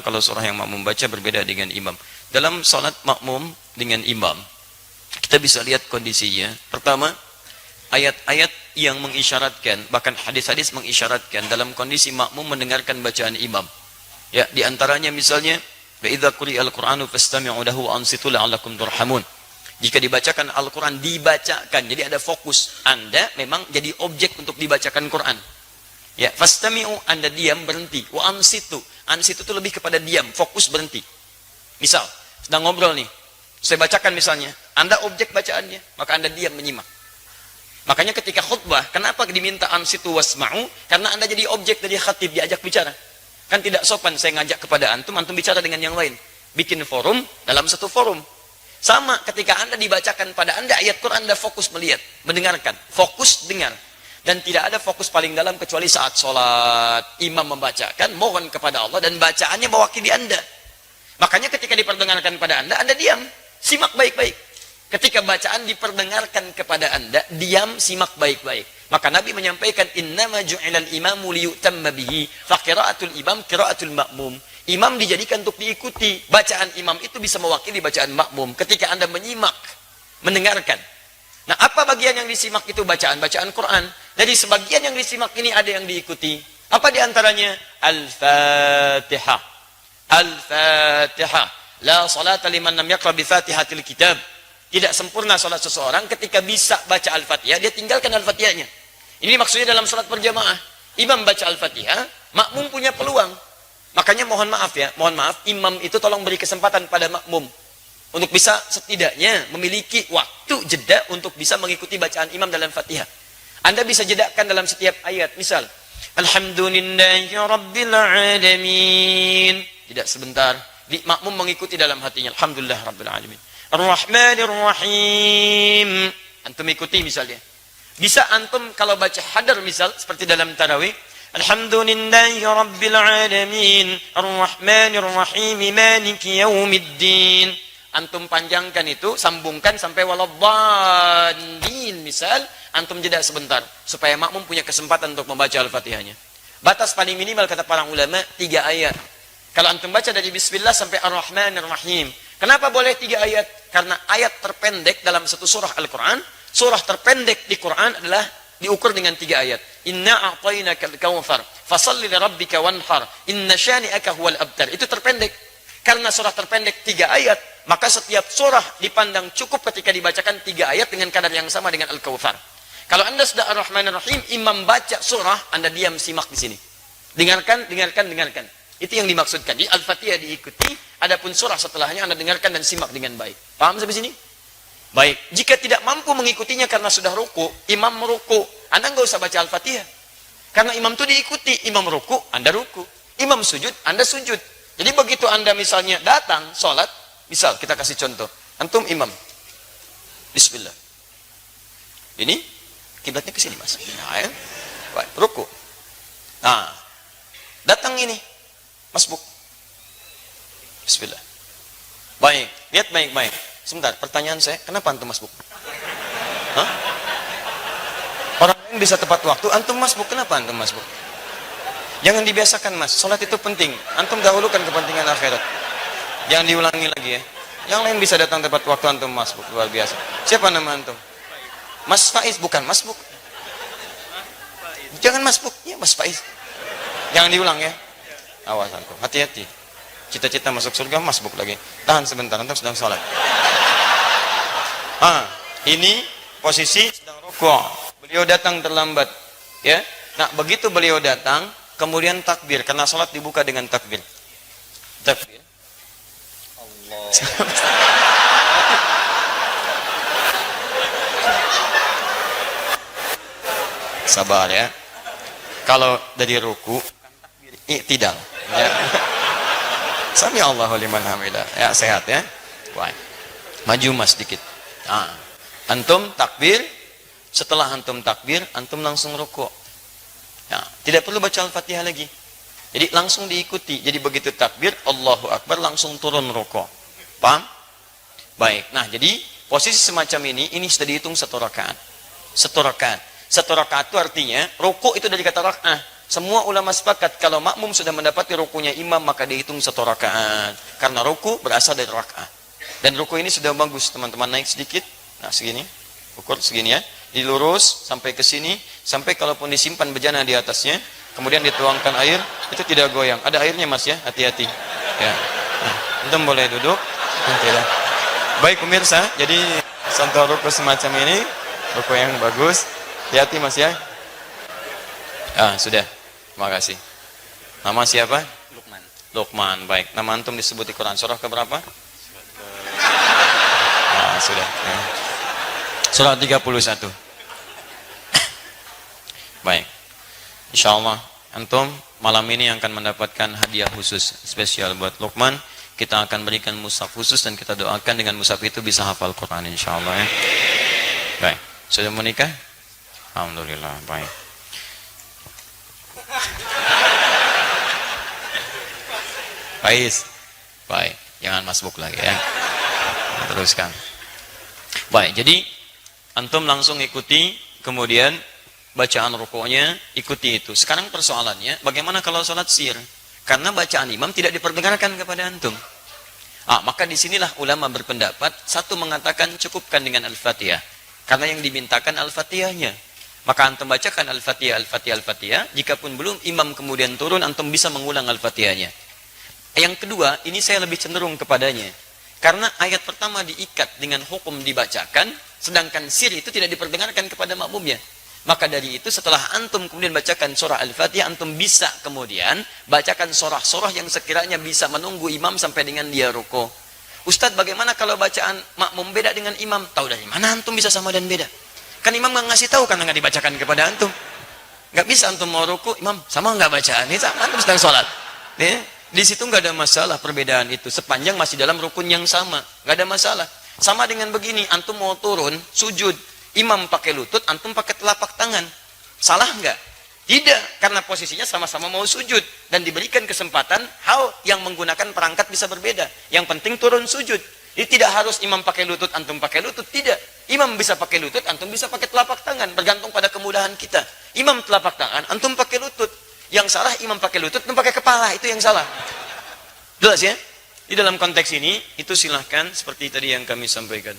kalau surah yang makmum baca berbeda dengan imam. Dalam salat makmum dengan imam, kita bisa lihat kondisinya. Pertama, ayat-ayat yang mengisyaratkan, bahkan hadis-hadis mengisyaratkan dalam kondisi makmum mendengarkan bacaan imam. Ya, di antaranya misalnya, wa idza quri'al Qur'anu fastami'u lahu wa ansitu la'allakum turhamun. Jika dibacakan Al-Quran, dibacakan, jadi ada fokus. Anda memang jadi objek untuk dibacakan Quran. Ya, fastami'u, Anda diam, berhenti. Wa ansitu, ansitu itu lebih kepada diam, fokus, berhenti. Misal, sedang ngobrol nih, saya bacakan misalnya, Anda objek bacaannya, maka Anda diam menyimak. Makanya ketika khutbah, kenapa diminta ansitu wasma'u? Karena Anda jadi objek dari khatib, diajak bicara. Kan tidak sopan saya ngajak kepada antum, antum bicara dengan yang lain. Bikin forum dalam satu forum. Sama ketika Anda dibacakan pada Anda ayat Quran, Anda fokus melihat, mendengarkan, fokus dengar. Dan tidak ada fokus paling dalam kecuali saat sholat. Imam membacakan, mohon kepada Allah, dan bacaannya mewakili Anda. Makanya ketika diperdengarkan pada Anda diam, simak baik-baik. Ketika bacaan diperdengarkan kepada Anda, diam, simak baik-baik. Maka Nabi menyampaikan, innama ju'ilal imamu liyutamma bihi, fa qira'atul imam qira'atul ma'mum. Imam dijadikan untuk diikuti. Bacaan imam itu bisa mewakili bacaan makmum. Ketika Anda menyimak, mendengarkan. Nah, apa bagian yang disimak itu? Bacaan-bacaan Quran. Dari sebagian yang disimak ini ada yang diikuti. Apa diantaranya? Al-Fatihah. Al-Fatihah. La salata liman lam yaqra bi Fatihatil kitab. Tidak sempurna salat seseorang ketika bisa baca Al-Fatihah, dia tinggalkan Al-Fatihahnya. Ini maksudnya dalam salat berjamaah. Imam baca Al-Fatihah, makmum punya peluang. Makanya mohon maaf ya, mohon maaf, imam itu tolong beri kesempatan pada makmum untuk bisa setidaknya memiliki waktu jeda untuk bisa mengikuti bacaan imam dalam Fatihah. Anda bisa jedakan dalam setiap ayat. Misal, Alhamdulillahi Rabbil Alamin. Tidak sebentar, makmum mengikuti dalam hatinya. Alhamdulillah Rabbil Alamin. Ar-Rahmanir Rahim. Antum ikuti misalnya. Bisa antum kalau baca hadar misal seperti dalam tarawih, Alhamdulillahi Rabbil Alamin, Ar-Rahmanir Rahim, Maliki Yaumiddin. Antum panjangkan itu, sambungkan sampai waladhdallin misal, antum jeda sebentar supaya makmum punya kesempatan untuk membaca Al-Fatihahnya. Batas paling minimal kata para ulama 3 ayat. Kalau antum baca dari bismillah sampai Ar-Rahmanir Rahim. Kenapa boleh 3 ayat? Karena ayat terpendek dalam satu surah Al-Quran, surah terpendek di Quran adalah diukur dengan 3 ayat. Inna a'tainakal kautsar, fashalli lirabbika wanhar, inna syani'aka huwal abtar. Itu terpendek. Karena surah terpendek 3 ayat, maka setiap surah dipandang cukup ketika dibacakan 3 ayat dengan kadar yang sama dengan Al-Kautsar. Kalau Anda sudah Ar-Rahmanir Rahim, imam baca surah, Anda diam simak di sini. Dengarkan, dengarkan, dengarkan. Itu yang dimaksudkan. Di Al-Fatihah diikuti, adapun surah setelahnya Anda dengarkan dan simak dengan baik. Paham sampai sini? Baik, jika tidak mampu mengikutinya karena sudah ruku, imam meruku, Anda nggak usah baca Al-Fatihah. Karena imam itu diikuti, imam ruku, Anda ruku. Imam sujud, Anda sujud. Jadi begitu Anda misalnya datang, sholat, misal kita kasih contoh, antum imam. Bismillah. Ini, kiblatnya ke sini mas. Nah, ya. Baik, ruku. Nah, datang ini, masbuk. Bismillah. Baik, lihat baik-baik. Sebentar, pertanyaan saya, kenapa antum masbuk? Hah? Orang lain bisa tepat waktu, antum masbuk, kenapa antum masbuk? Jangan dibiasakan mas, sholat itu penting. Antum dahulukan kepentingan akhirat. Jangan diulangi lagi ya. Yang lain bisa datang tepat waktu, antum masbuk, luar biasa. Siapa nama antum? Mas Faiz, bukan masbuk. Jangan masbuk, ya Mas Faiz. Jangan diulang ya. Awas antum, hati-hati. Cita-cita masuk surga, masbuk lagi. Tahan sebentar, antum sedang sholat. Ini posisi sedang rukuk. Beliau datang terlambat. Ya. Nah, begitu beliau datang, kemudian takbir. Karena sholat dibuka dengan takbir. Takbir. Allah. Sabar ya. Kalau dari ruku, i'tidal. Ya. Sami Allahu liman hamidah. Ya, sehat ya. Baik. Maju mas sedikit. Nah, antum takbir, setelah antum takbir, antum langsung rukuk. Ya, tidak perlu baca Al-Fatihah lagi. Jadi langsung diikuti. Jadi begitu takbir, Allahu Akbar, langsung turun rukuk. Paham? Baik. Nah, jadi posisi semacam ini sudah dihitung 1 rakaat. 1 rakaat. 1 rakaat itu artinya rukuk itu dari kata rak'ah. Semua ulama sepakat kalau makmum sudah mendapati rukunya imam maka dihitung 1 rakaat. Karena ruku berasal dari rakaat. Dan ruku ini sudah bagus, teman-teman naik sedikit. Nah, segini. Ukur segini ya. Dilurus sampai ke sini, sampai kalaupun disimpan bejana di atasnya, kemudian dituangkan air, itu tidak goyang. Ada airnya Mas ya, hati-hati. Ya. Nah, antum boleh duduk. Tidak. Baik pemirsa, jadi contoh ruku semacam ini, ruku yang bagus. Hati-hati Mas ya. Sudah. Terima kasih. Nama siapa? Lukman. Lukman. Baik. Nama antum disebut di Quran surah keberapa? Sudah. Ya. Surah 31. Baik. Insyaallah antum malam ini akan mendapatkan hadiah khusus spesial buat Lukman. Kita akan berikan mushaf khusus dan kita doakan dengan mushaf itu bisa hafal Quran insyaallah ya. Baik. Sudah menikah? Alhamdulillah. Baik. Faiz. Baik, jangan masbuk lagi ya. Teruskan. Baik, jadi antum langsung ikuti, kemudian bacaan rukuknya ikuti itu. Sekarang persoalannya, bagaimana kalau sholat sir? Karena bacaan imam tidak diperdengarkan kepada antum. Maka disinilah ulama berpendapat, satu mengatakan cukupkan dengan Al-Fatihah. Karena yang dimintakan Al-Fatihahnya. Maka antum bacakan Al-Fatihah, Al-Fatihah, Al-Fatihah. Jikapun belum imam kemudian turun, antum bisa mengulang Al-Fatihahnya. Yang kedua, ini saya lebih cenderung kepadanya. Karena ayat pertama diikat dengan hukum dibacakan, sedangkan sir itu tidak diperdengarkan kepada makmumnya. Maka dari itu setelah antum kemudian bacakan surah Al-Fatihah, antum bisa kemudian bacakan surah-surah yang sekiranya bisa menunggu imam sampai dengan dia ruku. Ustadz, bagaimana kalau bacaan makmum beda dengan imam? Tahu dari mana antum bisa sama dan beda? Kan imam nggak ngasih tahu karena nggak dibacakan kepada antum. Nggak bisa antum mau ruku, imam sama nggak bacaan? Ini sama antum sedang sholat. Ya? Di situ nggak ada masalah perbedaan itu. Sepanjang masih dalam rukun yang sama, nggak ada masalah. Sama dengan begini, antum mau turun sujud, imam pakai lutut, antum pakai telapak tangan, salah nggak? Tidak, karena posisinya sama-sama mau sujud dan diberikan kesempatan hal yang menggunakan perangkat bisa berbeda. Yang penting turun sujud. Jadi tidak harus imam pakai lutut, antum pakai lutut, tidak. Imam bisa pakai lutut, antum bisa pakai telapak tangan, bergantung pada kemudahan kita. Imam telapak tangan, antum pakai lutut. Yang salah imam pakai lutut, antum pakai kepala, itu yang salah. Jelas ya? Di dalam konteks ini, itu silahkan seperti tadi yang kami sampaikan.